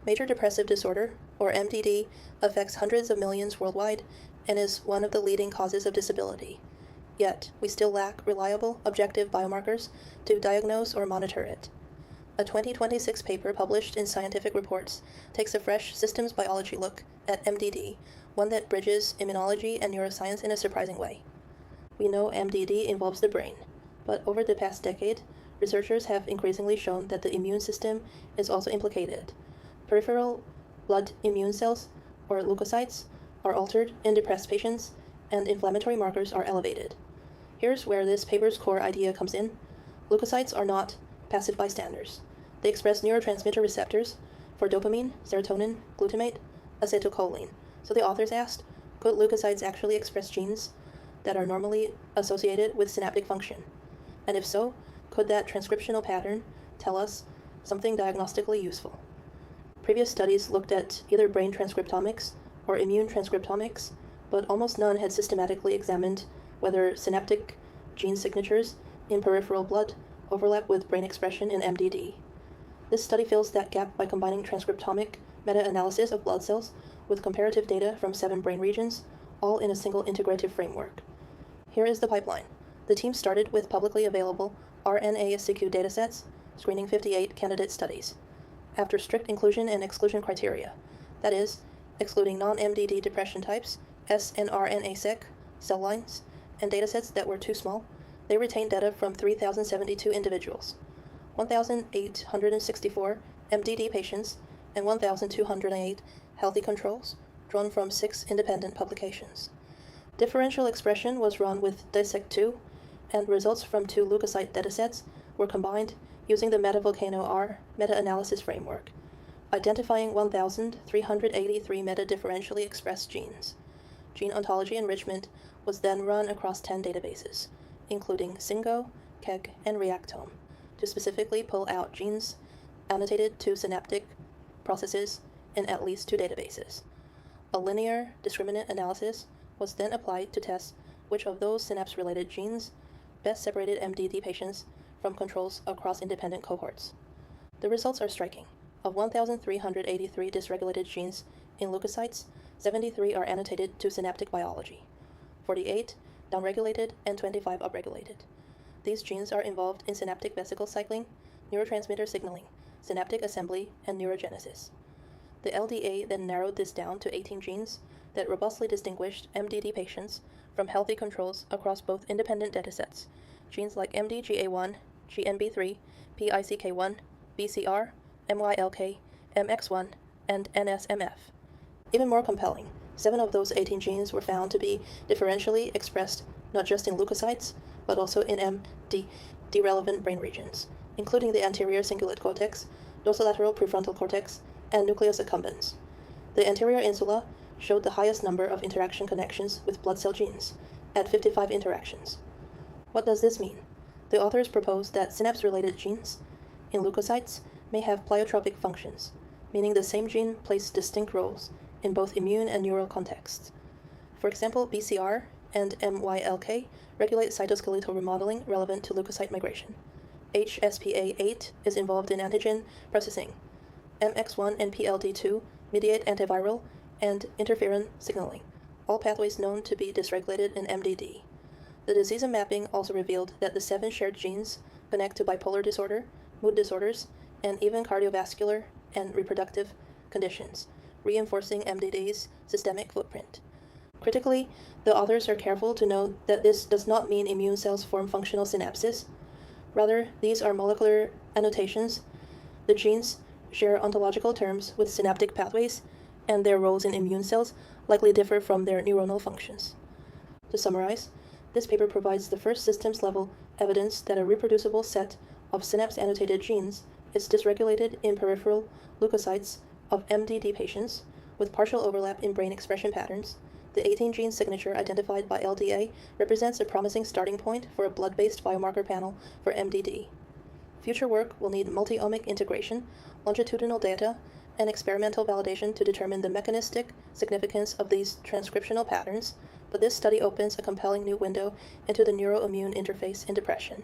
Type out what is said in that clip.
Major depressive disorder, or MDD, affects hundreds of millions worldwide and is one of the leading causes of disability. Yet, we still lack reliable, objective biomarkers to diagnose or monitor it. A 2026 paper published in Scientific Reports takes a fresh systems biology look at MDD, one that bridges immunology and neuroscience in a surprising way. We know MDD involves the brain, but over the past decade, researchers have increasingly shown that the immune system is also implicated. Peripheral blood immune cells, or leukocytes, are altered in depressed patients, and inflammatory markers are elevated. Here's where this paper's core idea comes in. Leukocytes are not passive bystanders. They express neurotransmitter receptors for dopamine, serotonin, glutamate, acetylcholine. So the authors asked, could leukocytes actually express genes that are normally associated with synaptic function? And if so, could that transcriptional pattern tell us something diagnostically useful? Previous studies looked at either brain transcriptomics or immune transcriptomics, but almost none had systematically examined whether synaptic gene signatures in peripheral blood overlap with brain expression in MDD. This study fills that gap by combining transcriptomic meta-analysis of blood cells with comparative data from 7 brain regions, all in a single integrative framework. Here is the pipeline. The team started with publicly available RNA-seq datasets, screening 58 candidate studies, after strict inclusion and exclusion criteria, that is, excluding non-MDD depression types, S and RNA-seq, cell lines, and datasets that were too small. They retained data from 3,072 individuals, 1,864 MDD patients, and 1,208 healthy controls, drawn from 6 independent publications. Differential expression was run with DISSECT2, and results from 2 leukocyte datasets were combined using the MetaVolcano-R meta-analysis framework, identifying 1,383 meta-differentially expressed genes. Gene ontology enrichment was then run across 10 databases, including SINGO, KEGG, and Reactome, to specifically pull out genes annotated to synaptic processes in at least 2 databases. A linear discriminant analysis was then applied to test which of those synapse-related genes best separated MDD patients from controls across independent cohorts. The results are striking. Of 1,383 dysregulated genes in leukocytes, 73 are annotated to synaptic biology, 48 downregulated, and 25 upregulated. These genes are involved in synaptic vesicle cycling, neurotransmitter signaling, synaptic assembly, and neurogenesis. The LDA then narrowed this down to 18 genes that robustly distinguished MDD patients from healthy controls across both independent datasets, genes like MDGA1, GNB3, PICK1, BCR, MYLK, MX1, and NSMF. Even more compelling, 7 of those 18 genes were found to be differentially expressed not just in leukocytes, but also in MDD-relevant brain regions, including the anterior cingulate cortex, dorsolateral prefrontal cortex, and nucleus accumbens. The anterior insula showed the highest number of interaction connections with blood cell genes, at 55 interactions. What does this mean? The authors propose that synapse-related genes in leukocytes may have pleiotropic functions, meaning the same gene plays distinct roles in both immune and neural contexts. For example, BCR and MYLK regulate cytoskeletal remodeling relevant to leukocyte migration. HSPA8 is involved in antigen processing. MX1 and PLD2 mediate antiviral and interferon signaling, all pathways known to be dysregulated in MDD. The disease mapping also revealed that the 7 shared genes connect to bipolar disorder, mood disorders, and even cardiovascular and reproductive conditions, reinforcing MDD's systemic footprint. Critically, the authors are careful to note that this does not mean immune cells form functional synapses. Rather, these are molecular annotations. The genes share ontological terms with synaptic pathways, and their roles in immune cells likely differ from their neuronal functions. To summarize, this paper provides the first systems-level evidence that a reproducible set of synapse-annotated genes is dysregulated in peripheral leukocytes of MDD patients, with partial overlap in brain expression patterns. The 18-gene signature identified by LDA represents a promising starting point for a blood-based biomarker panel for MDD. Future work will need multi-omic integration, longitudinal data, and experimental validation to determine the mechanistic significance of these transcriptional patterns, but this study opens a compelling new window into the neuroimmune interface in depression.